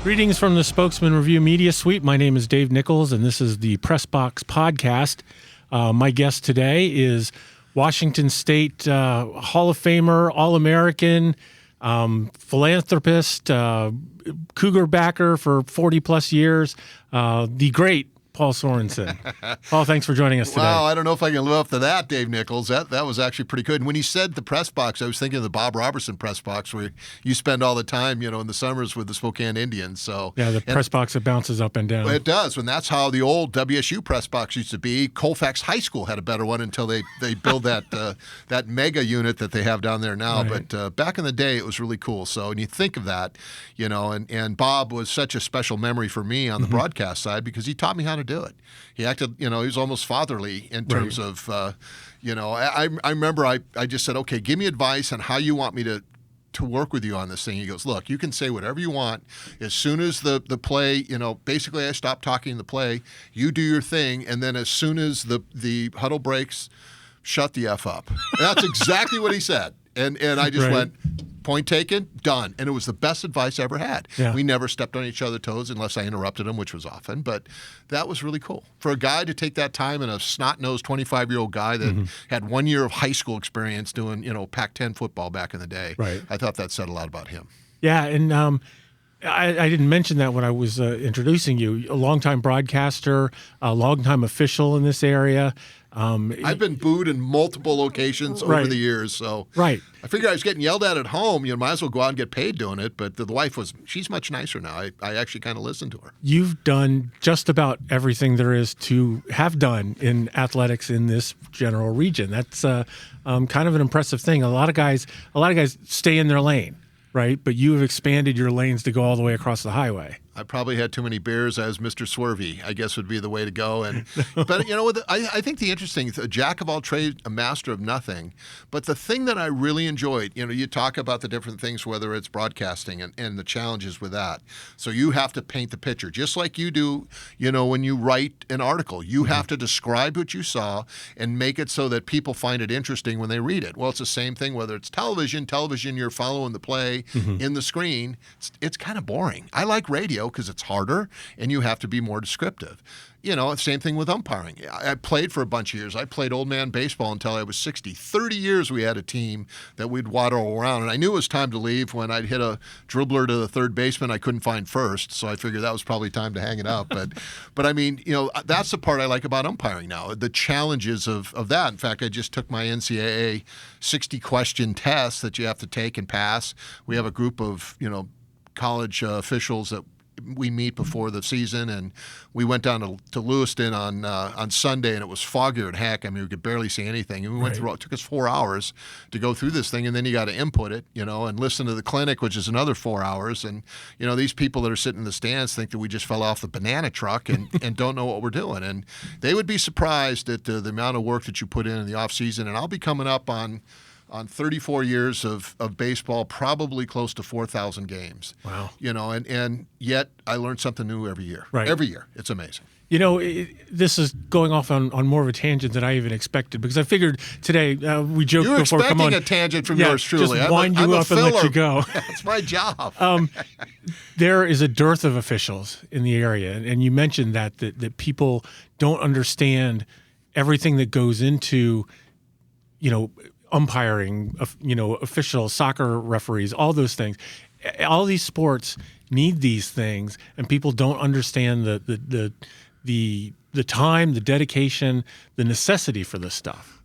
Greetings from the Spokesman-Review Media Suite. My name is Dave Nichols, and this is the Press Box Podcast. My guest today is Washington State Hall of Famer, All-American, philanthropist, Cougar backer for 40-plus years, the great Paul Sorenson. Paul, thanks for joining us today. Wow, I don't know if I can live up to that, Dave Nichols. That was actually pretty good. And when you said the press box, I was thinking of the Bob Robertson press box where you spend all the time, in the summers with the Spokane Indians. So yeah, the press box that bounces up and down. It does, and that's how the old WSU press box used to be. Colfax High School had a better one until they built that mega unit that they have down there now. Right. But back in the day, it was really cool. So when you think of that, and Bob was such a special memory for me on the broadcast side because he taught me how to do it. He acted, he was almost fatherly in terms of, I remember I just said, okay, give me advice on how you want me to work with you on this thing. He goes, look, you can say whatever you want. As soon as the play, basically I stop talking the play, you do your thing, and then as soon as the huddle breaks, shut the F up. That's exactly what he said. And I just went, point taken, done. And it was the best advice I ever had. Yeah. We never stepped on each other's toes unless I interrupted him, which was often. But that was really cool. For a guy to take that time and a snot-nosed 25-year-old guy that had 1 year of high school experience doing, Pac-10 football back in the day, I thought that said a lot about him. Yeah, and I didn't mention that when I was introducing you. A longtime broadcaster, a longtime official in this area. I've been booed in multiple locations over the years, so I figured I was getting yelled at home. Might as well go out and get paid doing it. But the wife she's much nicer now. I actually kind of listened to her. You've done just about everything there is to have done in athletics in this general region. That's kind of an impressive thing. A lot of guys stay in their lane, right? But you have expanded your lanes to go all the way across the highway. I probably had too many beers as Mr. Swervy, I guess would be the way to go. But I think the interesting thing, a jack of all trades, a master of nothing. But the thing that I really enjoyed, you talk about the different things, whether it's broadcasting and the challenges with that. So you have to paint the picture, just like you do, when you write an article. You have to describe what you saw and make it so that people find it interesting when they read it. Well, it's the same thing, whether it's television, you're following the play in the screen. It's kind of boring. I like radio because it's harder and you have to be more descriptive. Same thing with umpiring. I played for a bunch of years. I played old man baseball until I was 60. 30 years we had a team that we'd waddle around. And I knew it was time to leave when I'd hit a dribbler to the third baseman I couldn't find first. So I figured that was probably time to hang it up. But I mean, that's the part I like about umpiring now, the challenges of that. In fact, I just took my NCAA 60-question test that you have to take and pass. We have a group of, college officials that we meet before the season, and we went down to Lewiston on Sunday, and it was foggier than heck. I mean, we could barely see anything. And we went through. It took us 4 hours to go through this thing, and then you got to input it, and listen to the clinic, which is another 4 hours. And these people that are sitting in the stands think that we just fell off the banana truck and don't know what we're doing, and they would be surprised at the amount of work that you put in the off season. And I'll be coming up on 34 years of baseball, probably close to 4,000 games. Wow. And yet I learn something new every year. Right. Every year. It's amazing. This is going off on more of a tangent than I even expected, because I figured today, we joked You're before, come on. expecting a tangent from yours truly. Just wind you up and let you go. That's my job. There is a dearth of officials in the area, and you mentioned that people don't understand everything that goes into, umpiring, officials, soccer referees, all those things. All these sports need these things, and people don't understand the time, the dedication, the necessity for this stuff.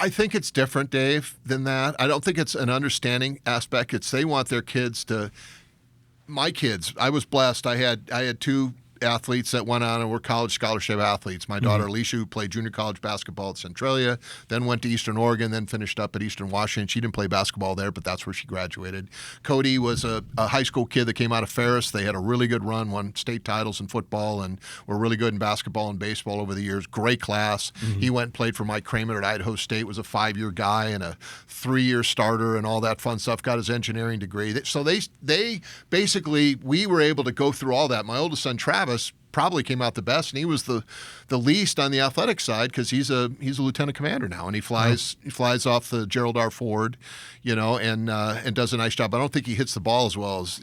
I think it's different, Dave, than that. I don't think it's an understanding aspect. It's they want their kids to. My kids, I was blessed. I had two athletes that went on and were college scholarship athletes. My daughter Alicia, who played junior college basketball at Centralia, then went to Eastern Oregon, then finished up at Eastern Washington. She didn't play basketball there, but that's where she graduated. Cody was a high school kid that came out of Ferris. They had a really good run, won state titles in football, and were really good in basketball and baseball over the years. Great class. He went and played for Mike Kramer at Idaho State, was a 5-year guy and a 3-year starter and all that fun stuff, got his engineering degree. So they basically, we were able to go through all that. My oldest son, Travis, probably came out the best, and he was the least on the athletic side because he's a lieutenant commander now, and he flies off the Gerald R. Ford, and does a nice job. I don't think he hits the ball as well as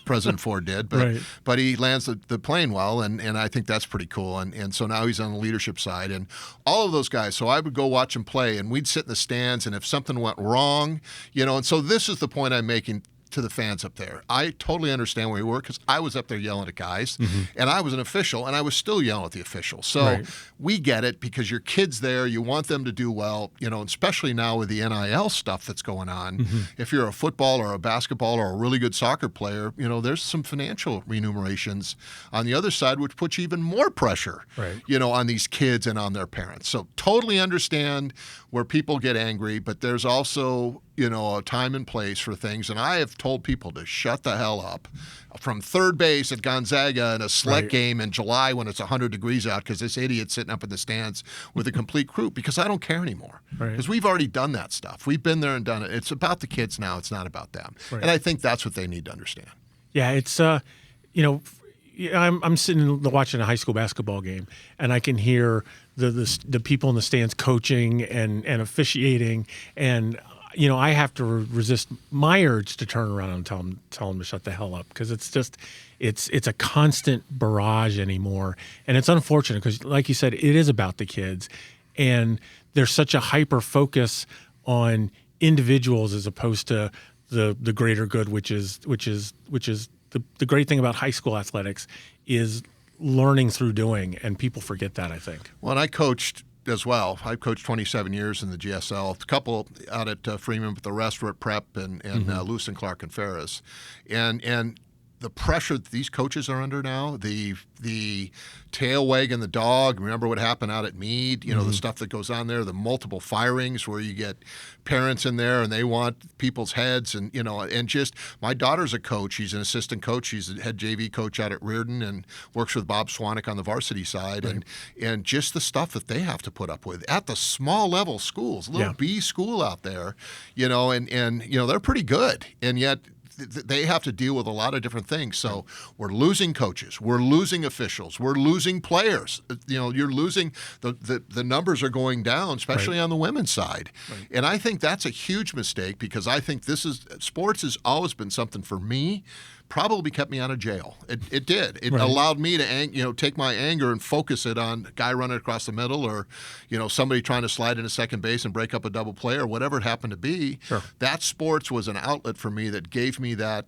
President Ford did, but he lands the plane well, and I think that's pretty cool. And so now he's on the leadership side, and all of those guys. So I would go watch him play, and we'd sit in the stands, and if something went wrong, and so this is the point I'm making to the fans up there. I totally understand where you were because I was up there yelling at guys, and I was an official, and I was still yelling at the official. So we get it because your kid's there. You want them to do well, especially now with the NIL stuff that's going on. If you're a football or a basketball or a really good soccer player, there's some financial remunerations on the other side, which puts even more pressure, on these kids and on their parents. So totally understand where people get angry, but there's also a time and place for things. And I have told people to shut the hell up from third base at Gonzaga in a select game in July when it's 100 degrees out because this idiot's sitting up in the stands with a complete crew because I don't care anymore. Because we've already done that stuff. We've been there and done it. It's about the kids now. It's not about them. And I think that's what they need to understand. Yeah, it's, I'm sitting watching a high school basketball game, and I can hear the people in the stands coaching and officiating, and I have to resist my urge to turn around and tell them to shut the hell up because it's a constant barrage anymore, and it's unfortunate because, like you said, it is about the kids, and there's such a hyper focus on individuals as opposed to the greater good, which is the great thing about high school athletics is learning through doing, and people forget that, I think. Well, and I coached as well. I've coached 27 years in the GSL, a couple out at Freeman, but the rest were at Prep and Lewis and Clark and Ferris. And the pressure that these coaches are under now, the tail wagging the dog. Remember what happened out at Meade? The stuff that goes on there, the multiple firings where you get parents in there and they want people's heads, and just my daughter's a coach. She's an assistant coach. She's a head JV coach out at Reardon and works with Bob Swanek on the varsity side, and just the stuff that they have to put up with at the small level schools, little B school out there, and they're pretty good, and yet they have to deal with a lot of different things. So we're losing coaches, we're losing officials, we're losing players. You're losing the numbers are going down, especially on the women's side. And I think that's a huge mistake because I think sports has always been something for me. Probably kept me out of jail. It did. It allowed me to take my anger and focus it on a guy running across the middle, or somebody trying to slide into second base and break up a double play, or whatever it happened to be. That sports was an outlet for me that gave me that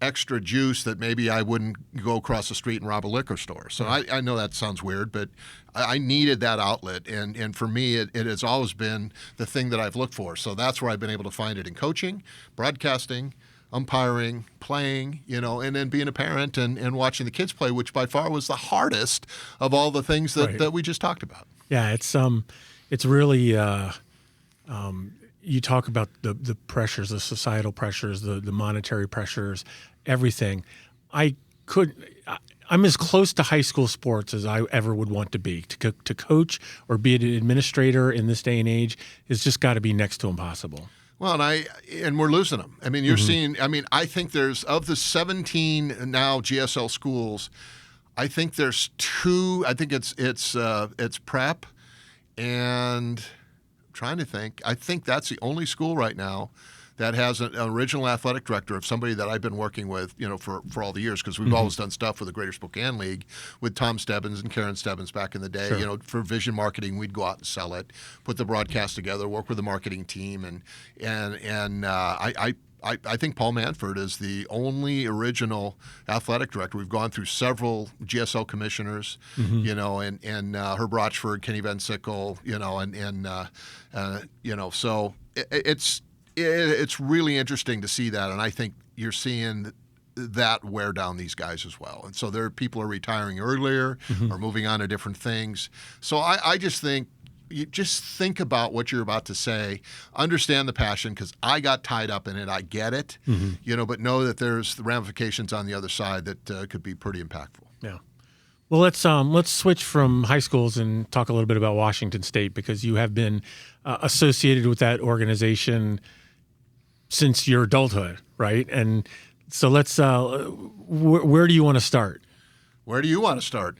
extra juice that maybe I wouldn't go across the street and rob a liquor store. So I know that sounds weird, but I needed that outlet, and for me it has always been the thing that I've looked for. So that's where I've been able to find it in coaching, broadcasting, umpiring, playing, and then being a parent and watching the kids play, which by far was the hardest of all the things that we just talked about. Yeah, it's really you talk about the pressures, the societal pressures, the monetary pressures, everything. I'm as close to high school sports as I ever would want to be. To coach or be an administrator in this day and age has just got to be next to impossible. Well, and we're losing them. I mean, you're seeing. I mean, I think there's of the 17 now GSL schools, I think there's 2. I think it's Prep, and I'm trying to think. I think that's the only school right now that has an original athletic director of somebody that I've been working with, for all the years, because we've always done stuff with the Greater Spokane League with Tom Stebbins and Karen Stebbins back in the day. For vision marketing, we'd go out and sell it, put the broadcast together, work with the marketing team, and I think Paul Manford is the only original athletic director. We've gone through several GSL commissioners, and Herb Rochford, Kenny Van Sickle, so it's really interesting to see that, and I think you're seeing that wear down these guys as well. And so people are retiring earlier or moving on to different things. So I just think you just think about what you're about to say, understand the passion, because I got tied up in it. I get it, but know that there's the ramifications on the other side that could be pretty impactful. Yeah. Well, let's switch from high schools and talk a little bit about Washington State, because you have been associated with that organization since your adulthood, right? And so let's where do you want to start? Where do you want to start?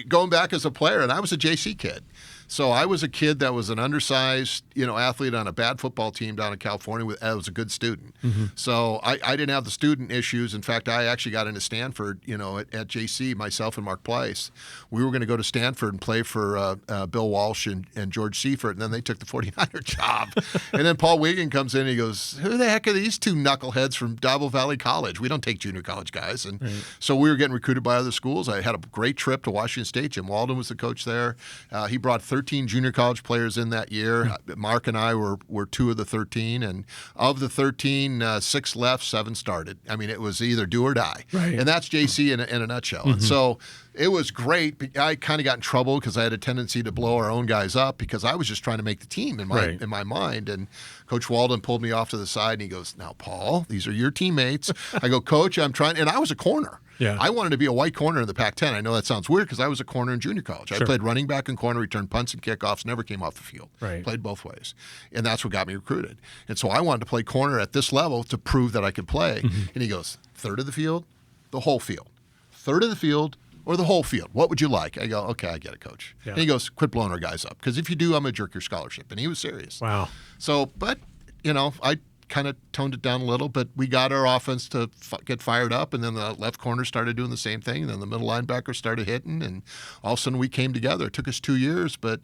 Going back as a player, and I was a JC kid. So I was a kid that was an undersized, athlete on a bad football team down in California. I was a good student. Mm-hmm. So I didn't have the student issues. In fact, I actually got into Stanford, at JC, myself and Mark Pleiss. We were going to go to Stanford and play for Bill Walsh and George Seifert, and then they took the 49er job. And then Paul Wiggin comes in and he goes, who the heck are these two knuckleheads from Dabble Valley College? We don't take junior college guys. And so we were getting recruited by other schools. I had a great trip to Washington State. Jim Walden was the coach there. He brought 13 junior college players in that year. Mark and I were 2 of the 13, and of the 13, 6 left, 7 started. It was either do or die. Right. And that's JC in a nutshell. Mm-hmm. And so it was great. I kind of got in trouble because I had a tendency to blow our own guys up because I was just trying to make the team in my mind. And Coach Walden pulled me off to the side and he goes, now, Paul, these are your teammates. I go, Coach, I'm trying. And I was a corner. Yeah. I wanted to be a white corner in the Pac-10. I know that sounds weird because I was a corner in junior college. Sure. I played running back and corner, returned punts and kickoffs, never came off the field. Right. Played both ways. And that's what got me recruited. And so I wanted to play corner at this level to prove that I could play. Mm-hmm. And he goes, third of the field, the whole field. Third of the field or the whole field. What would you like? I go, okay, I get it, Coach. Yeah. And he goes, quit blowing our guys up because if you do, I'm going to jerk your scholarship. And he was serious. Wow. So, but, I kind of toned it down a little, but we got our offense to get fired up, and then the left corner started doing the same thing, and then the middle linebacker started hitting, and all of a sudden we came together. It took us 2 years, but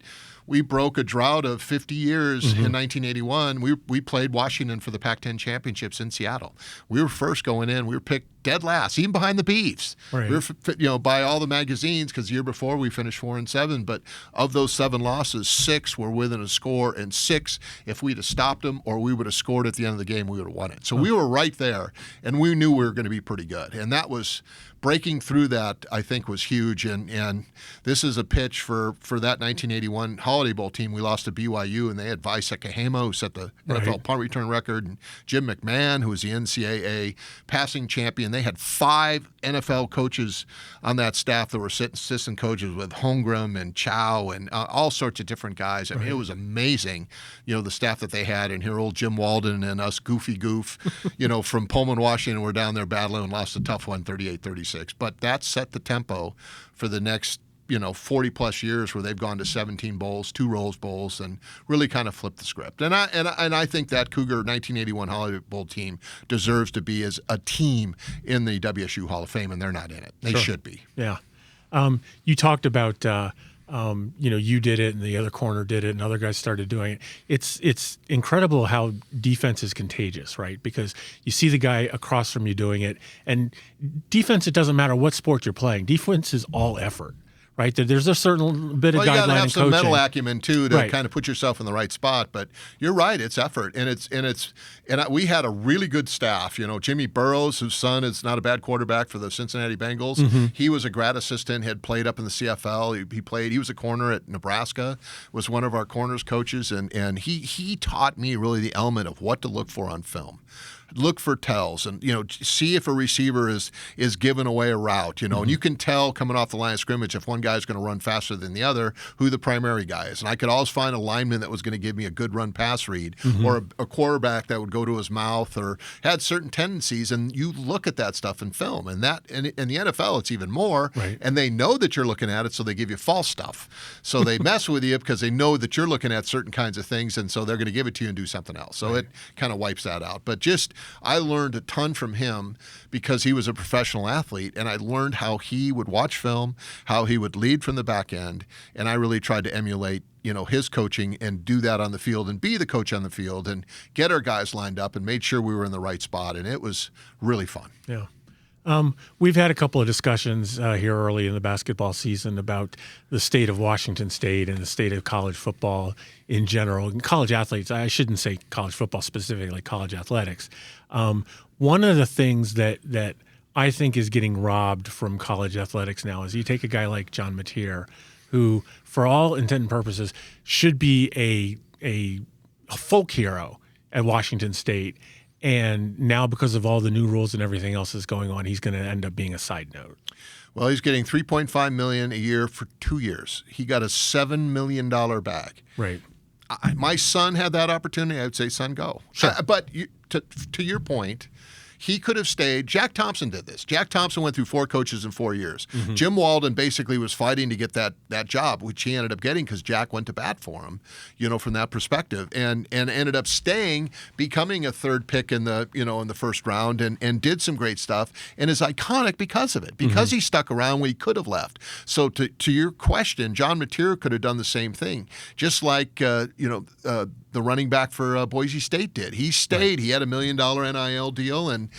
we broke a drought of 50 years in 1981. We played Washington for the Pac-10 championships in Seattle. We were first going in. We were picked dead last, even behind the Beavs. Right. We were, by all the magazines, because the year before we finished 4-7. But of those 7 losses, 6 were within a score, and 6, if we'd have stopped them or we would have scored at the end of the game, we would have won it. So we were right there, and we knew we were going to be pretty good. And that was breaking through that, I think, was huge. And this is a pitch for that 1981 Holiday Bowl team. We lost to BYU, and they had Vi Sekahema, who set the NFL punt return record, and Jim McMahon, who was the NCAA passing champion. They had 5 NFL coaches on that staff that were assistant coaches with Holmgren and Chow and all sorts of different guys. It was amazing, the staff that they had. And here old Jim Walden and us goofy goof, from Pullman, Washington, were down there battling and lost a tough one, 38-36. But that set the tempo for the next 40-plus years where they've gone to 17 bowls, 2 Rose Bowls, and really kind of flipped the script. And I think that Cougar 1981 Holiday Bowl team deserves to be as a team in the WSU Hall of Fame, and they're not in it. They should be. Yeah. You talked about you did it and the other corner did it and other guys started doing it. It's incredible how defense is contagious, right? Because you see the guy across from you doing it, and defense, it doesn't matter what sport you're playing. Defense is all effort. Right, there's a certain bit of guideline and coaching. You got to have some mental acumen too to kind of put yourself in the right spot. But you're right, it's effort, and we had a really good staff. Jimmy Burrows, whose son is not a bad quarterback for the Cincinnati Bengals. Mm-hmm. He was a grad assistant, had played up in the CFL. He was a corner at Nebraska, was one of our corners coaches, and he taught me really the element of what to look for on film. Look for tells and, see if a receiver is giving away a route, and you can tell coming off the line of scrimmage if one guy's going to run faster than the other, who the primary guy is. And I could always find a lineman that was going to give me a good run pass read or a quarterback that would go to his mouth or had certain tendencies. And you look at that stuff in film, and in the NFL, it's even more. Right. And they know that you're looking at it, so they give you false stuff. So they mess with you because they know that you're looking at certain kinds of things, and so they're going to give it to you and do something else. So it kind of wipes that out. But I learned a ton from him because he was a professional athlete, and I learned how he would watch film, how he would lead from the back end, and I really tried to emulate his coaching and do that on the field and be the coach on the field and get our guys lined up and made sure we were in the right spot, and it was really fun. Yeah. We've had a couple of discussions here early in the basketball season about the state of Washington State and the state of college football in general, and college athletes. I shouldn't say college football specifically, college athletics. One of the things that I think is getting robbed from college athletics now is you take a guy like John Mateer, who, for all intent and purposes, should be a folk hero at Washington State. And now, because of all the new rules and everything else that's going on, he's going to end up being a side note. Well, he's getting $3.5 million a year for 2 years. He got a $7 million bag. Right. My son had that opportunity. I would say, son, go. Sure. But to your point, he could have stayed. Jack Thompson did this. Jack Thompson went through 4 coaches in 4 years. Jim Walden basically was fighting to get that job, which he ended up getting because Jack went to bat for him, from that perspective, and ended up staying, becoming a 3rd pick in the in the 1st round, and did some great stuff, and is iconic because of it, because he stuck around when he could have left. So to your question, John Mateer could have done the same thing, just like the running back for Boise State did. He stayed. Right. He had $1 million NIL deal, and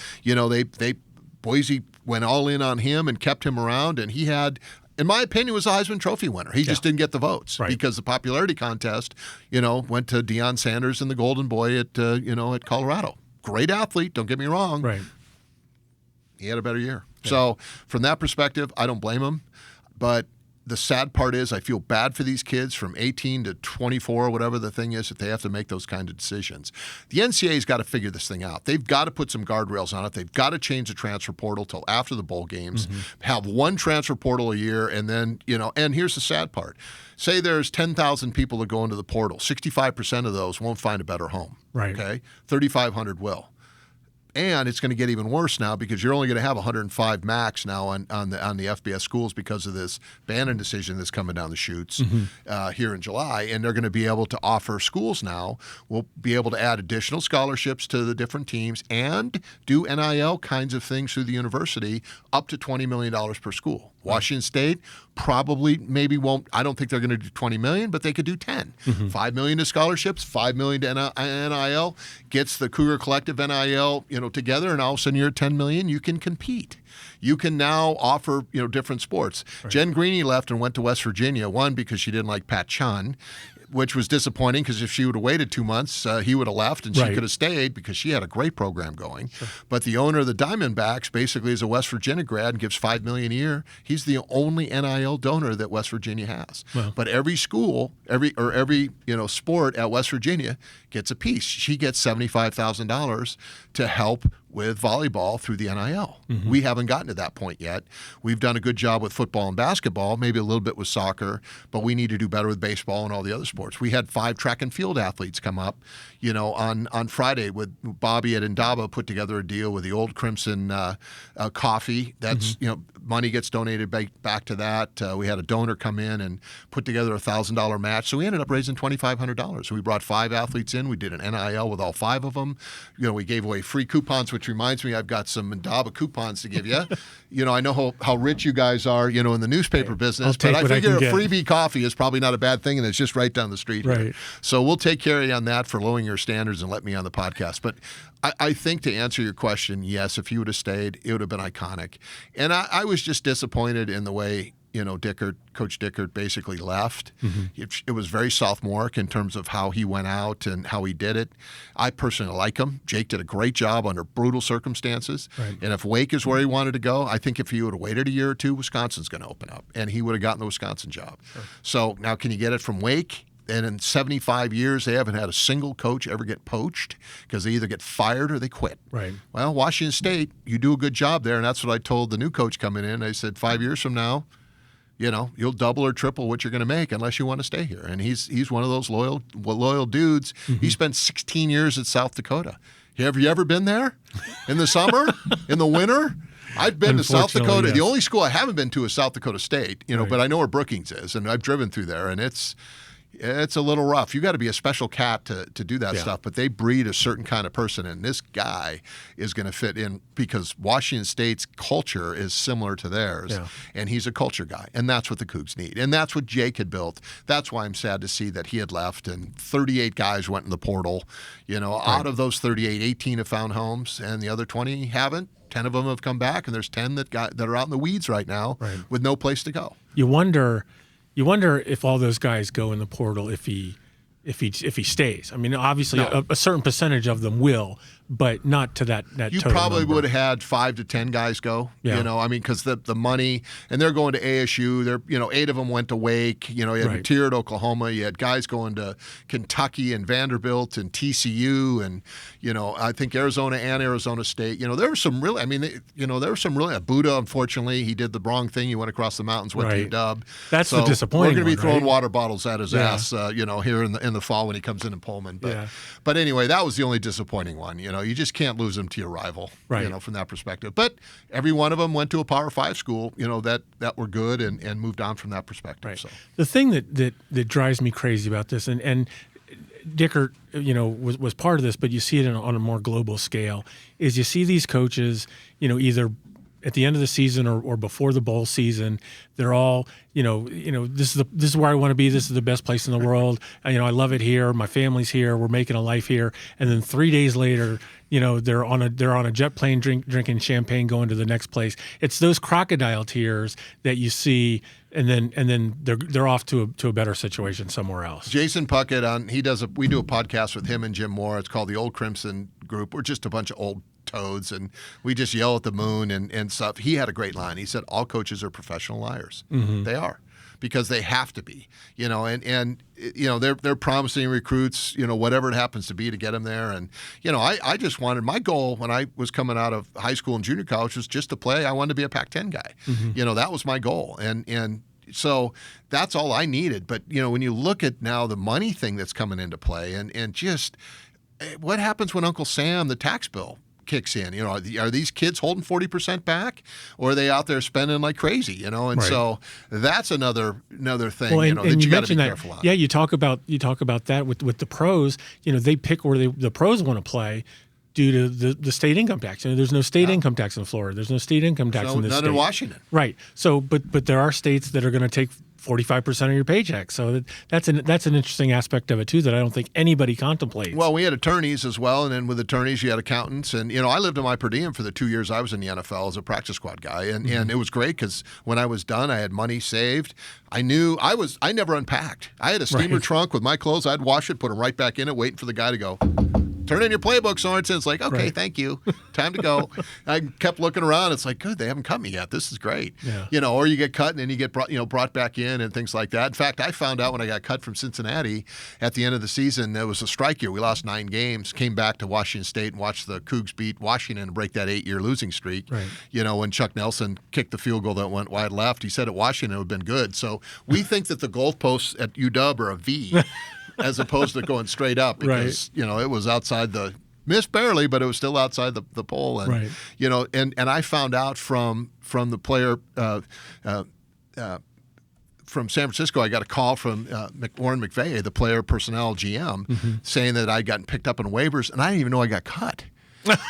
Boise went all in on him and kept him around, and he had, in my opinion, was a Heisman Trophy winner. He just didn't get the votes because the popularity contest, went to Deion Sanders and the Golden Boy at Colorado. Great athlete, don't get me wrong. Right. He had a better year. Yeah. So from that perspective, I don't blame him. But the sad part is I feel bad for these kids from 18 to 24, whatever the thing is, that they have to make those kind of decisions. The NCAA's got to figure this thing out. They've got to put some guardrails on it. They've got to change the transfer portal till after the bowl games, have one transfer portal a year, and then, and here's the sad part. Say there's 10,000 people that go into the portal. 65% of those won't find a better home. Right. Okay? 3,500 will. And it's going to get even worse now because you're only going to have 105 max now on the FBS schools because of this Bannon decision that's coming down the chutes here in July. And they're going to be able to offer schools now. We'll be able to add additional scholarships to the different teams and do NIL kinds of things through the university up to $20 million per school. Washington State probably maybe won't. I don't think they're going to do $20 million, but they could do 10. $5 million to scholarships, $5 million to NIL, gets the Cougar Collective NIL, together, and all of a sudden you're at $10 million. You can compete. You can now offer, different sports. Right. Jen Greeny left and went to West Virginia. One, because she didn't like Pat Chun, which was disappointing because if she would have waited 2 months, he would have left and she could have stayed because she had a great program going. Sure. But the owner of the Diamondbacks basically is a West Virginia grad and gives $5 million a year. He's the only NIL donor that West Virginia has. Wow. But every school, every sport at West Virginia gets a piece. She gets $75,000 to help with volleyball through the NIL. We haven't gotten to that point yet. We've done a good job with football and basketball, maybe a little bit with soccer, but we need to do better with baseball and all the other sports. We had 5 track and field athletes come up, on Friday with Bobby at Indaba put together a deal with the Old Crimson coffee. That's, money gets donated back to that. We had a donor come in and put together a $1,000 match. So we ended up raising $2,500. So we brought 5 athletes in. We did an NIL with all 5 of them. We gave away free coupons, which reminds me, I've got some Indaba coupons to give you. I know how rich you guys are, in the newspaper business, but I figure a freebie coffee is probably not a bad thing, and it's just right down the street here. So we'll take care of you on that for lowering your standards and let me on the podcast. But I think to answer your question, yes, if you would have stayed, it would have been iconic. And I was just disappointed in the way, Coach Dickert basically left. It was very sophomoric in terms of how he went out and how he did it. I personally like him. Jake did a great job under brutal circumstances. Right. And if Wake is where he wanted to go, I think if he would have waited a year or two, Wisconsin's going to open up, and he would have gotten the Wisconsin job. Sure. So now can you get it from Wake? And in 75 years, they haven't had a single coach ever get poached because they either get fired or they quit. Right. Well, Washington State, you do a good job there, and that's what I told the new coach coming in. I said, 5 years from now, you'll double or triple what you're going to make unless you want to stay here. And he's one of those loyal dudes. He spent 16 years at South Dakota. Have you ever been there in the summer, in the winter? I've been to South Dakota. Yes. The only school I haven't been to is South Dakota State, but I know where Brookings is, and I've driven through there, and it's a little rough. You got to be a special cat to do that stuff, but they breed a certain kind of person, and this guy is going to fit in because Washington State's culture is similar to theirs, and he's a culture guy, and that's what the Cougs need, and that's what Jake had built. That's why I'm sad to see that he had left, and 38 guys went in the portal. Out of those 38, 18 have found homes, and the other 20 haven't. 10 of them have come back, and there's 10 that are out in the weeds right now with no place to go. You wonder if all those guys go in the portal if he stays. I mean, obviously a certain percentage of them will, but not to that you total probably number. Would have had 5 to 10 guys go. Because the money, and they're going to ASU. They're 8 of them went to Wake. You had Mateer at Oklahoma. You had guys going to Kentucky and Vanderbilt and TCU, and I think Arizona and Arizona State. There were some really. Buddha, unfortunately, he did the wrong thing. He went across the mountains, went to UW. That's the disappointing. We're going to be throwing water bottles at his ass. Here in in the fall when he comes in Pullman. But, Yeah. but anyway, that was the only disappointing one. You just can't lose him to your rival, Right. from that perspective. But every one of them went to a Power 5 school, that were good and moved on from that perspective. Right. So The thing that drives me crazy about this, and Dickert, was part of this, but you see it on a more global scale, is you see these coaches, either at the end of the season or before the bowl season, they're all, this is where I want to be. This is the best place in the world. I love it here. My family's here. We're making a life here. And then 3 days later, they're on a jet plane drinking champagne, going to the next place. It's those crocodile tears that you see, and then they're off to a better situation somewhere else. Jason Puckett we do a podcast with him and Jim Moore. It's called the Old Crimson Group. We're just a bunch of old toads, and we just yell at the moon and stuff. He had a great line. He said, all coaches are professional liars. Mm-hmm. They are, because they have to be, and they're promising recruits, whatever it happens to be, to get them there. And, I just wanted, my goal when I was coming out of high school and junior college was just to play. I wanted to be a Pac-10 guy. Mm-hmm. That was my goal. And so that's all I needed. But, when you look at now the money thing that's coming into play, and just what happens when Uncle Sam, the tax bill, kicks in? Are these kids holding 40% back, or are they out there spending like crazy? And Right. So that's another thing. Well, and that you got to mentioned be that. careful on. Yeah, you talk about that with the pros. They pick where the pros want to play due to the state income tax. There's no state income tax in Florida. There's no state income tax in this none state. in Washington. Right. So, but there are states that are going to take 45% of your paycheck. So that's an interesting aspect of it too that I don't think anybody contemplates. Well, we had attorneys as well, and then with attorneys you had accountants, and I lived in my per diem for the 2 years I was in the NFL as a practice squad guy, and it was great because when I was done, I had money saved. I knew I never unpacked. I had a steamer trunk with my clothes. I'd wash it, put them right back in it, waiting for the guy to go, turn in your playbook, Sorenson. It's like, okay, Right. Thank you. Time to go. I kept looking around. It's like, good, they haven't cut me yet. This is great. Yeah. Or you get cut and then you get brought back in and things like that. In fact, I found out when I got cut from Cincinnati at the end of the season, there was a strike year. We lost 9 games, came back to Washington State and watched the Cougs beat Washington and break that 8-year losing streak. Right. When Chuck Nelson kicked the field goal that went wide left, he said at Washington it would have been good. So we think that the goalposts at UW are a V as opposed to going straight up because, it was outside the – missed barely, but it was still outside the pole. And, Right. And I found out from the player from San Francisco, I got a call from Warren McVay, the player personnel GM, saying that I'd gotten picked up in waivers, and I didn't even know I got cut.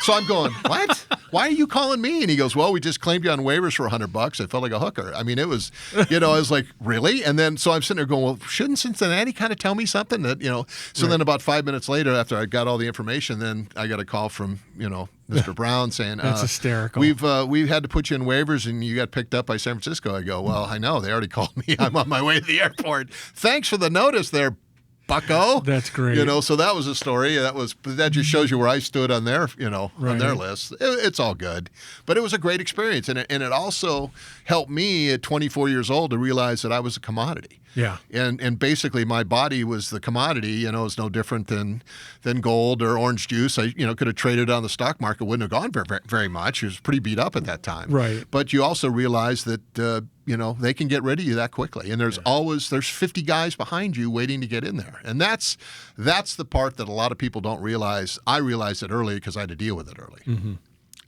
So I'm going, what? Why are you calling me? And he goes, well, we just claimed you on waivers for $100. I felt like a hooker. I mean, it was, I was like, really? And then, so I'm sitting there going, well, shouldn't Cincinnati kind of tell me something that, So then about 5 minutes later, after I got all the information, then I got a call from, Mr. Brown saying, That's hysterical. We've had to put you in waivers and you got picked up by San Francisco. I go, well, I know. They already called me. I'm on my way to the airport. Thanks for the notice there, bucko. That's great. So that was a story. That just shows you where I stood on their, on their Right. list. It's all good, but it was a great experience, and it also helped me at 24 years old to realize that I was a commodity. Yeah. And basically my body was the commodity. It's no different than gold or orange juice. I could have traded on the stock market, wouldn't have gone very, very much. It was pretty beat up at that time. Right. But you also realize that they can get rid of you that quickly, and there's 50 guys behind you waiting to get in there, and that's the part that a lot of people don't realize. I realized it early because I had to deal with it early.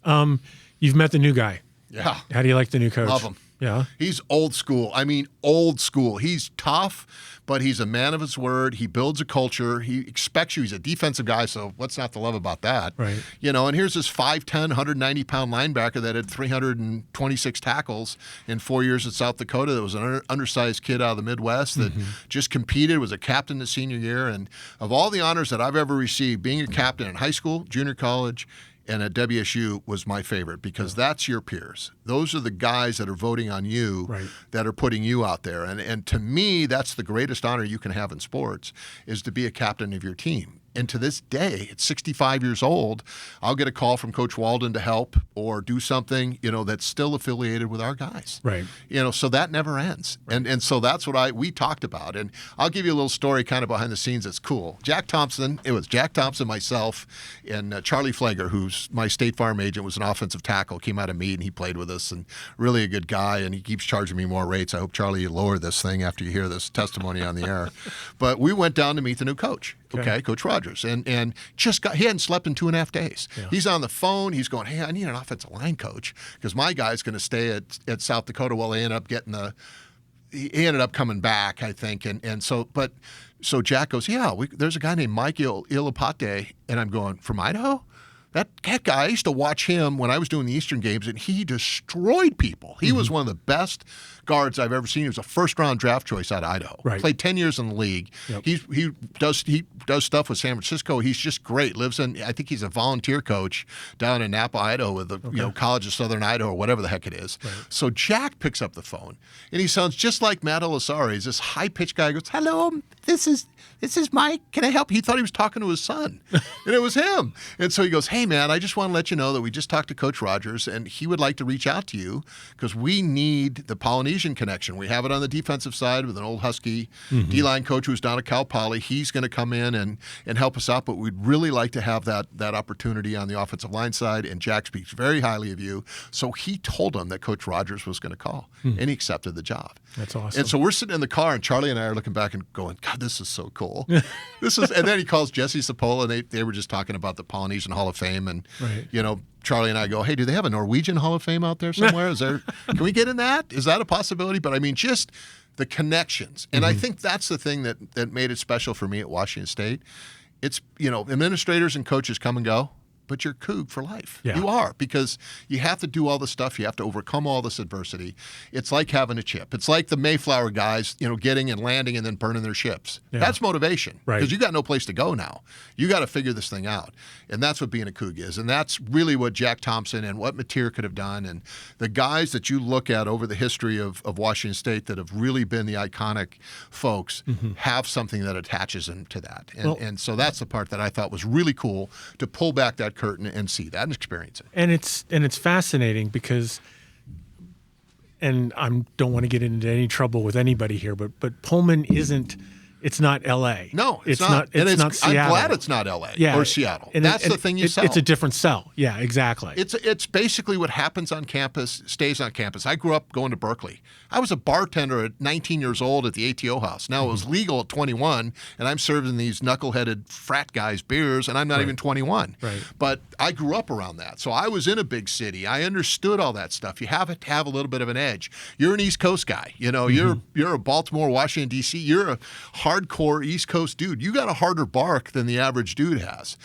Mm-hmm. You've met the new guy. Yeah. How do you like the new coach? Love him. Yeah. He's old school. I mean, old school. He's tough, but he's a man of his word. He builds a culture. He expects you. He's a defensive guy, so what's not to love about that? Right. And here's this 5'10", 190-pound linebacker that had 326 tackles in 4 years at South Dakota. That was an undersized kid out of the Midwest that just competed, was a captain his senior year. And of all the honors that I've ever received, being a captain in high school, junior college, and at WSU was my favorite because that's your peers. Those are the guys that are voting on you, Right. that are putting you out there. And to me, that's the greatest honor you can have in sports, is to be a captain of your team. And to this day, at 65 years old, I'll get a call from Coach Walden to help or do something, that's still affiliated with our guys. Right. So that never ends. Right. And so that's what we talked about. And I'll give you a little story kind of behind the scenes that's cool. It was Jack Thompson, myself, and Charlie Flager, who's my State Farm agent, was an offensive tackle, came out of Meade, and he played with us, and really a good guy, and he keeps charging me more rates. I hope, Charlie, you lower this thing after you hear this testimony on the air. But we went down to meet the new coach. Okay, Coach Rogers, and he hadn't slept in 2.5 days. Yeah. He's on the phone. He's going, hey, I need an offensive line coach because my guy's going to stay at South Dakota. Well, he ended up coming back, I think, so Jack goes, yeah, there's a guy named Mike Ilapate, and I'm going, from Idaho? That guy, I used to watch him when I was doing the Eastern games, and he destroyed people. He was one of the best guards I've ever seen. He was a first-round draft choice out of Idaho. Right. Played 10 years in the league. Yep. He does stuff with San Francisco. He's just great. I think he's a volunteer coach down in Napa, Idaho, with the College of Southern Idaho or whatever the heck it is. Right. So Jack picks up the phone, and he sounds just like Matt Elisari. He's this high-pitched guy. He goes, hello, this is Mike. Can I help? He thought he was talking to his son, and it was him. And so he goes, hey, man, I just want to let you know that we just talked to Coach Rogers, and he would like to reach out to you because we need the Polynesian connection. We have it on the defensive side with an old Husky D-line coach who's down at Cal Poly. He's going to come in and help us out, but we'd really like to have that opportunity on the offensive line side, and Jack speaks very highly of you. So he told him that Coach Rogers was going to call, and he accepted the job. That's awesome. And so we're sitting in the car, and Charlie and I are looking back and going, God, this is so cool. And then he calls Jesse Sapola, and they were just talking about the Polynesian Hall of Fame, and Charlie and I go, hey, do they have a Norwegian Hall of Fame out there somewhere? Can we get in that? Is that a possibility? But I mean, just the connections. And I think that's the thing that made it special for me at Washington State. It's, administrators and coaches come and go, but you're Coug for life. Yeah. You are, because you have to do all the stuff. You have to overcome all this adversity. It's like having a chip. It's like the Mayflower guys, getting and landing and then burning their ships. Yeah. That's motivation, because you got no place to go now. You got to figure this thing out. And that's what being a Coug is. And that's really what Jack Thompson and what Mateer could have done. And the guys that you look at over the history of Washington State that have really been the iconic folks have something that attaches them to that. And so that's the part that I thought was really cool, to pull back that curtain and see that and experience it. And it's fascinating because, and I don't want to get into any trouble with anybody here, but Pullman isn't. It's not L.A. No, it's not. It's not Seattle. I'm glad it's not L.A. or Seattle. That's the thing you sell. It's a different sell. Yeah, exactly. It's basically what happens on campus stays on campus. I grew up going to Berkeley. I was a bartender at 19 years old at the ATO house. Now, it was legal at 21, and I'm serving these knuckleheaded frat guys beers, and I'm not even 21. Right. But I grew up around that. So I was in a big city. I understood all that stuff. You have to have a little bit of an edge. You're an East Coast guy. You're a Baltimore, Washington, D.C. You're a hardcore East Coast dude. You got a harder bark than the average dude has.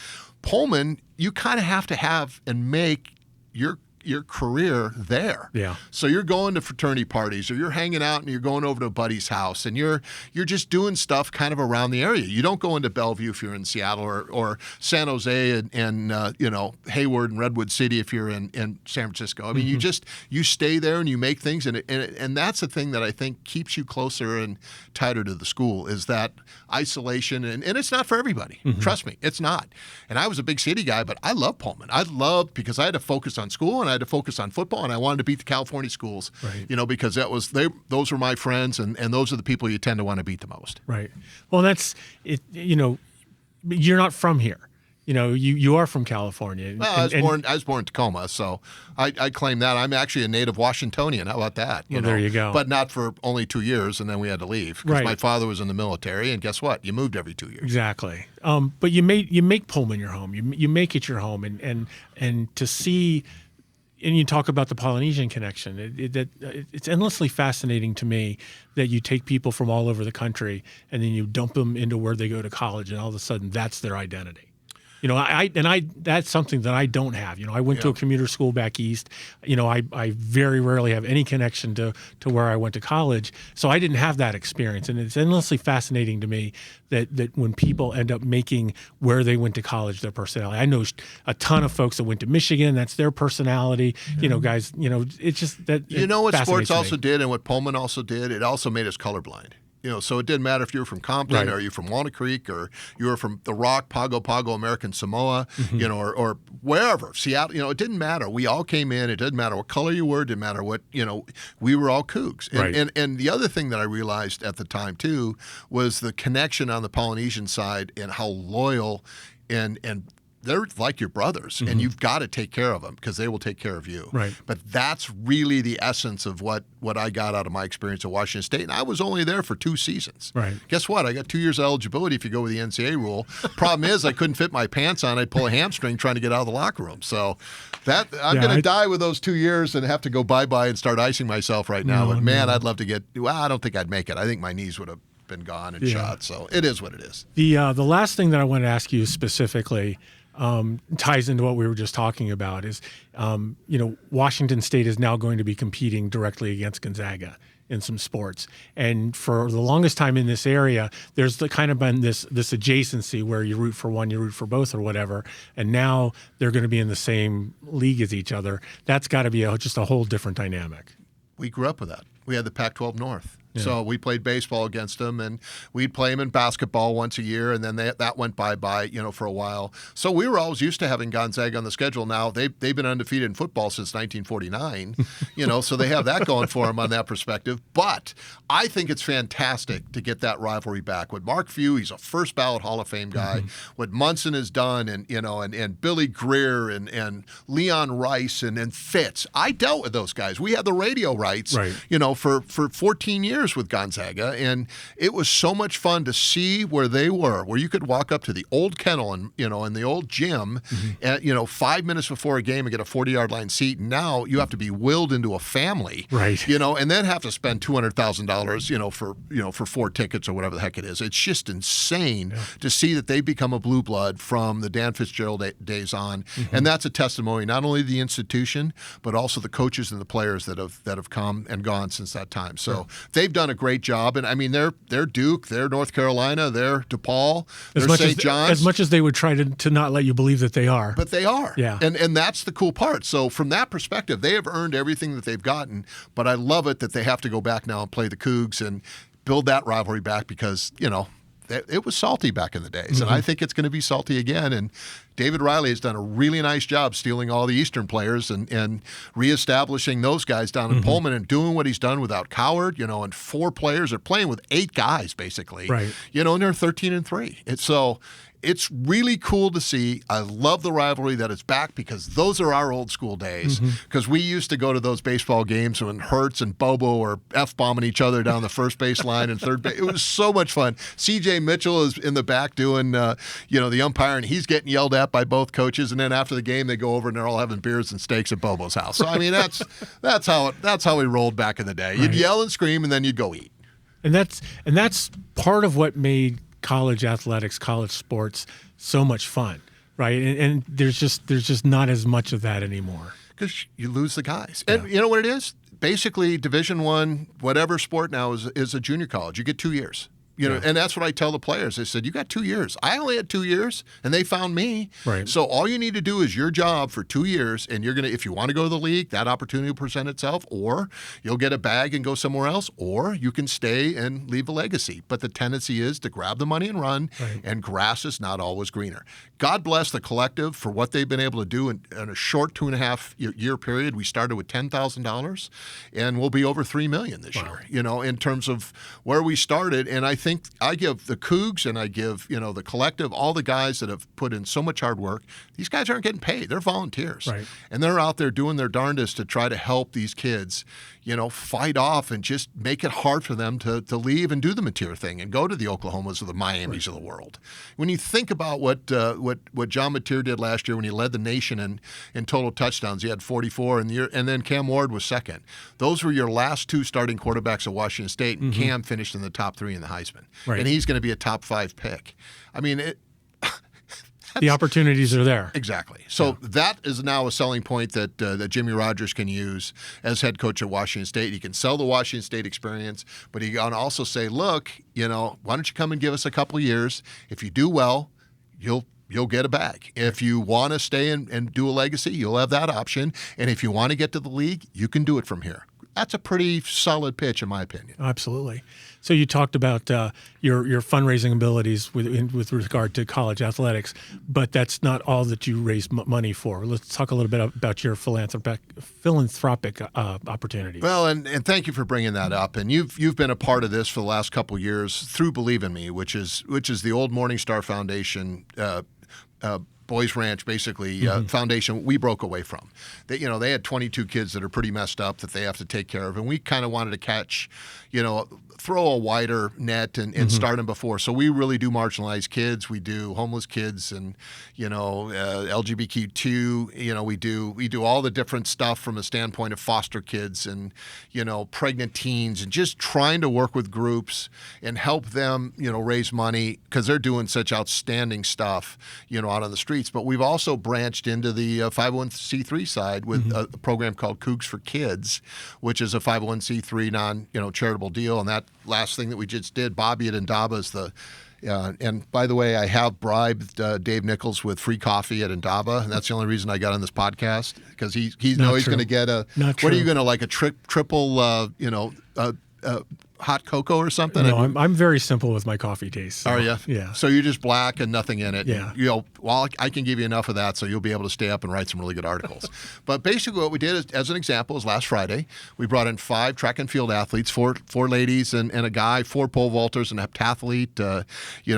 Pullman, you kind of have to have and make your career there. Yeah. So you're going to fraternity parties, or you're hanging out and you're going over to a buddy's house, and you're just doing stuff kind of around the area. You don't go into Bellevue if you're in Seattle, or San Jose and Hayward and Redwood City if you're in San Francisco. I mean, you stay there and you make things, and that's the thing that I think keeps you closer and tighter to the school, is that isolation, and it's not for everybody. Trust me, it's not. And I was a big city guy, but I love Pullman. Because I had to focus on school, and I had to focus on football, and I wanted to beat the California schools, because those were my friends, and those are the people you tend to want to beat the most. Right. Well, that's it. You're not from here. You are from California. Well, I was born in Tacoma, so I claim that. I'm actually a native Washingtonian. How about that? Well, there you go. But not for only 2 years, and then we had to leave because my father was in the military, and guess what? You moved every 2 years. Exactly. But you make Pullman your home. You make it your home, and to see. And you talk about the Polynesian connection. It's endlessly fascinating to me that you take people from all over the country and then you dump them into where they go to college, and all of a sudden that's their identity. That's something that I don't have. I went to a commuter school back east. I very rarely have any connection to where I went to college. So I didn't have that experience. And it's endlessly fascinating to me that when people end up making where they went to college their personality. I know a ton of folks that went to Michigan. That's their personality. Guys, it's just that. What sports also did and what Pullman also did? It also made us colorblind. So it didn't matter if you were from Compton Right. or you from Walnut Creek or you were from the Rock, Pago Pago, American Samoa, or wherever, Seattle, it didn't matter. We all came in. It didn't matter what color you were. It didn't matter what, we were all Cougs. And, Right. and the other thing that I realized at the time too was the connection on the Polynesian side and how loyal and they're like your brothers, and you've got to take care of them because they will take care of you. Right. But that's really the essence of what I got out of my experience at Washington State, and I was only there for 2 seasons. Right. Guess what? I got 2 years of eligibility if you go with the NCAA rule. Problem is, I couldn't fit my pants on. I'd pull a hamstring trying to get out of the locker room. So I'm going to die with those 2 years and have to go bye-bye and start icing myself right now. But man, I'd love to get. Well, I don't think I'd make it. I think my knees would have been gone and shot. So it is what it is. The last thing that I want to ask you specifically ties into what we were just talking about is, Washington State is now going to be competing directly against Gonzaga in some sports. And for the longest time in this area, there's kind of been this adjacency where you root for one, you root for both or whatever. And now they're going to be in the same league as each other. That's got to be just a whole different dynamic. We grew up with that. We had the Pac-12 North. Yeah. So we played baseball against them, and we'd play them in basketball once a year, and then that went bye-bye, for a while. So we were always used to having Gonzaga on the schedule. Now, they've been undefeated in football since 1949, so they have that going for them on that perspective. But I think it's fantastic to get that rivalry back. With Mark Few, he's a first-ballot Hall of Fame guy. What Munson has done, and Billy Greer and Leon Rice and Fitz. I dealt with those guys. We had the radio rights, Right. For 14 years with Gonzaga, and it was so much fun to see where they were, where you could walk up to the old kennel and in the old gym, and 5 minutes before a game and get a 40-yard line seat. And now you have to be willed into a family, Right. And then have to spend $200,000, for 4 tickets or whatever the heck it is. It's just insane to see that they become a blue blood from the Dan Fitzgerald days on, and that's a testimony not only to the institution but also the coaches and the players that have come and gone since that time. So they've done a great job, and I mean they're Duke, they're North Carolina, they're DePaul, they're St. John's. As much as they would try to not let you believe that they are. But they are. Yeah. And that's the cool part. So from that perspective, they have earned everything that they've gotten, but I love it that they have to go back now and play the Cougs and build that rivalry back because, it was salty back in the days, and I think it's going to be salty again. And David Riley has done a really nice job stealing all the Eastern players and reestablishing those guys down in Pullman and doing what he's done without Coward, and 4 players. They're playing with 8 guys, basically. Right. And they're 13-3. It's really cool to see. I love the rivalry that it's back because those are our old school days. Because we used to go to those baseball games when Hertz and Bobo were F-bombing each other down the first base line and third base. It was so much fun. C.J. Mitchell is in the back doing, the umpire, and he's getting yelled at by both coaches. And then after the game, they go over and they're all having beers and steaks at Bobo's house. So I mean, that's how we rolled back in the day. You'd yell and scream, and then you'd go eat. And that's part of what made college athletics, college sports so much fun, right? And there's just not as much of that anymore. Because you lose the guys. And you know what it is? Basically, Division I, whatever sport now is a junior college. You get 2 years. And that's what I tell the players. I said, you got 2 years. I only had 2 years, and they found me. Right. So all you need to do is your job for 2 years, and you're going to, if you want to go to the league, that opportunity will present itself, or you'll get a bag and go somewhere else, or you can stay and leave a legacy. But the tendency is to grab the money and run, and grass is not always greener. God bless the collective for what they've been able to do in a short 2.5 year period. We started with $10,000, and we'll be over $3 million this year, in terms of where we started. And I think I give the Cougs and I give, the collective, all the guys that have put in so much hard work. These guys aren't getting paid. They're volunteers. Right. And they're out there doing their darndest to try to help these kids, fight off and just make it hard for them to leave and do the Mateer thing and go to the Oklahomas or the Miamis of the world. When you think about what John Mateer did last year when he led the nation in total touchdowns, he had 44, and then Cam Ward was second. Those were your last 2 starting quarterbacks at Washington State, and Cam finished in the top 3 in the Heisman. Right. And he's going to be a top 5 pick. I mean, The opportunities are there. Exactly. So that is now a selling point that Jimmy Rogers can use as head coach at Washington State. He can sell the Washington State experience, but he can also say, look, why don't you come and give us a couple of years? If you do well, you'll get a bag. If you want to stay and do a legacy, you'll have that option. And if you want to get to the league, you can do it from here. that's a pretty solid pitch, in my opinion. Absolutely. So you talked about your fundraising abilities with regard to college athletics, but that's not all that you raise money for. Let's talk a little bit about your philanthropic opportunities. Well, and thank you for bringing that up. And you've been a part of this for the last couple of years through Believe in Me, which is the old Morningstar Foundation. Boys Ranch, basically, foundation we broke away from. They had 22 kids that are pretty messed up that they have to take care of, and we kind of wanted to catch, throw a wider net and start them before. So we really do marginalized kids. We do homeless kids, and LGBTQ2. We do all the different stuff from a standpoint of foster kids and pregnant teens, and just trying to work with groups and help them raise money because they're doing such outstanding stuff out on the streets. But we've also branched into the 501c3 side with a program called Cougs for Kids, which is a 501c3 non-charitable deal. And that last thing that we just did, Bobby at Indaba is the and by the way, I have bribed Dave Nichols with free coffee at Indaba, and that's the only reason I got on this podcast, because he's going to get a what are you going to like a triple hot cocoa or something? No, I'm very simple with my coffee taste. So, are you? Yeah. So you're just black and nothing in it. Yeah. I can give you enough of that so you'll be able to stay up and write some really good articles. But basically what we did, is, as an example, is last Friday, we brought in 5 track and field athletes, four ladies and a guy, 4 pole vaulters, and a heptathlete,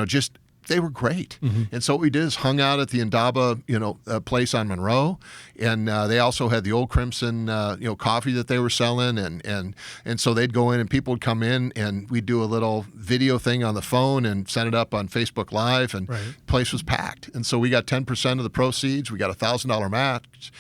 just they were great. And so what we did is hung out at the Indaba, place on Monroe, and they also had the Old Crimson, coffee that they were selling, and so they'd go in and people would come in, and we'd do a little video thing on the phone and send it up on Facebook Live, and the place was packed. And so we got 10% of the proceeds. We got a $1,000 match.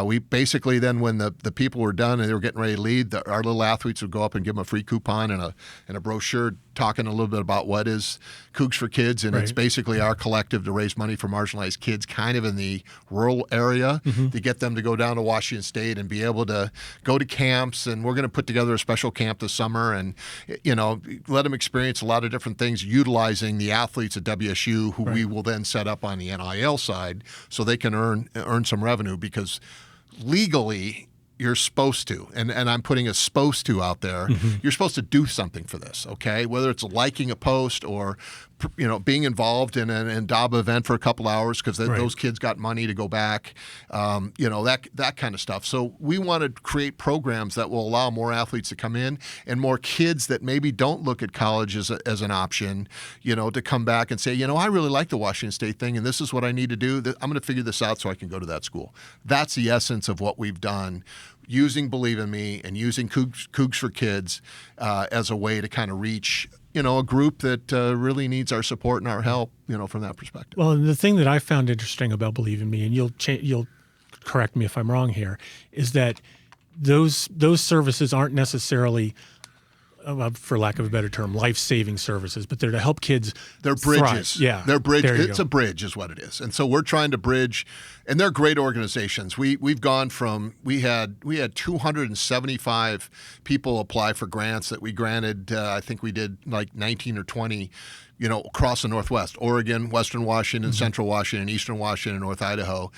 We basically then, when the people were done and they were getting ready to leave, our little athletes would go up and give them a free coupon and a brochure talking a little bit about what is Cougs for Kids, and it's basically our collective to raise money for marginalized kids kind of in the rural area to get them to go down to Washington State and be able to go to camps. And we're going to put together a special camp this summer and, let them experience a lot of different things utilizing the athletes at WSU who we will then set up on the NIL side so they can earn some revenue, because legally you're supposed to, and I'm putting a supposed to out there, you're supposed to do something for this, okay? Whether it's liking a post or, being involved in an Indaba event for a couple hours because those kids got money to go back, that kind of stuff. So we want to create programs that will allow more athletes to come in and more kids that maybe don't look at college as an option, to come back and say, I really like the Washington State thing, and this is what I need to do. I'm going to figure this out so I can go to that school. That's the essence of what we've done, using Believe in Me and using Cougs for Kids as a way to kind of reach a group that really needs our support and our help, from that perspective. Well, and the thing that I found interesting about Believe in Me, and you'll correct me if I'm wrong here, is that those services aren't necessarily, for lack of a better term, life-saving services, but they're to help kids. They're bridges. Thrive. Yeah, they're bridges. It's a bridge, is what it is. And so we're trying to bridge, and they're great organizations. We've gone from we had 275 people apply for grants that we granted. I think we did like 19 or 20. Across the Northwest, Oregon, Western Washington, Central Washington, Eastern Washington, North Idaho,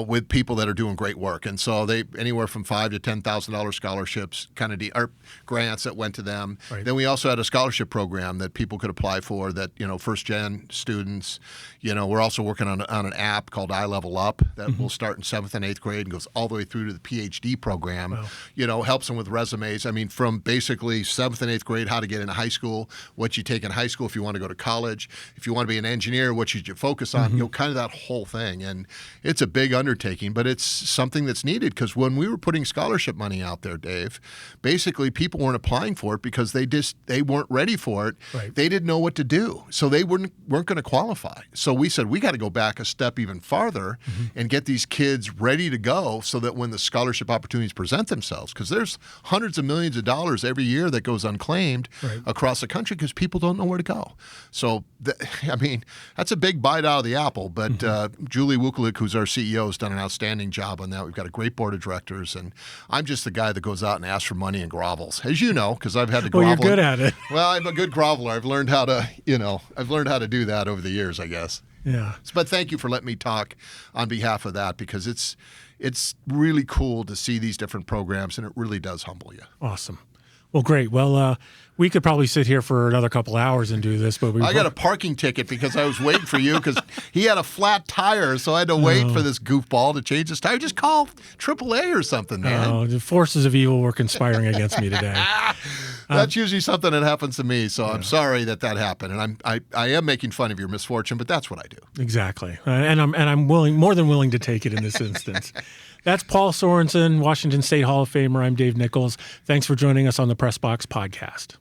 with people that are doing great work. And so they anywhere from $5,000 to $10,000 scholarships, or grants that went to them. Right. Then we also had a scholarship program that people could apply for that, first-gen students. We're also working on an app called iLevel Up that will start in 7th and 8th grade and goes all the way through to the PhD program. Wow. Helps them with resumes. I mean, from basically 7th and 8th grade, how to get into high school, what you take in high school if you want to go to college, if you want to be an engineer, what should you focus on, kind of that whole thing. And it's a big undertaking, but it's something that's needed, because when we were putting scholarship money out there, Dave, basically people weren't applying for it because they weren't ready for it. Right. They didn't know what to do. So they weren't going to qualify. So we said, we got to go back a step even farther and get these kids ready to go so that when the scholarship opportunities present themselves, because there's hundreds of millions of dollars every year that goes unclaimed across the country because people don't know where to go. So, that's a big bite out of the apple. But Julie Wukelik, who's our CEO, has done an outstanding job on that. We've got a great board of directors, and I'm just the guy that goes out and asks for money and grovels, as you know, because I've had to grovel. Well, you're good at it. Well, I'm a good groveler. I've learned how to do that over the years, I guess. Yeah. But thank you for letting me talk on behalf of that, because it's really cool to see these different programs, and it really does humble you. Awesome. Well, great. Well, we could probably sit here for another couple hours and do this, but I got a parking ticket because I was waiting for you because he had a flat tire, so I had to wait for this goofball to change his tire. Just call AAA or something, man. The forces of evil were conspiring against me today. That's usually something that happens to me, so I'm sorry that happened, and I am making fun of your misfortune, but that's what I do. Exactly, and I'm more than willing to take it in this instance. That's Paul Sorenson, Washington State Hall of Famer. I'm Dave Nichols. Thanks for joining us on the Press Box Podcast.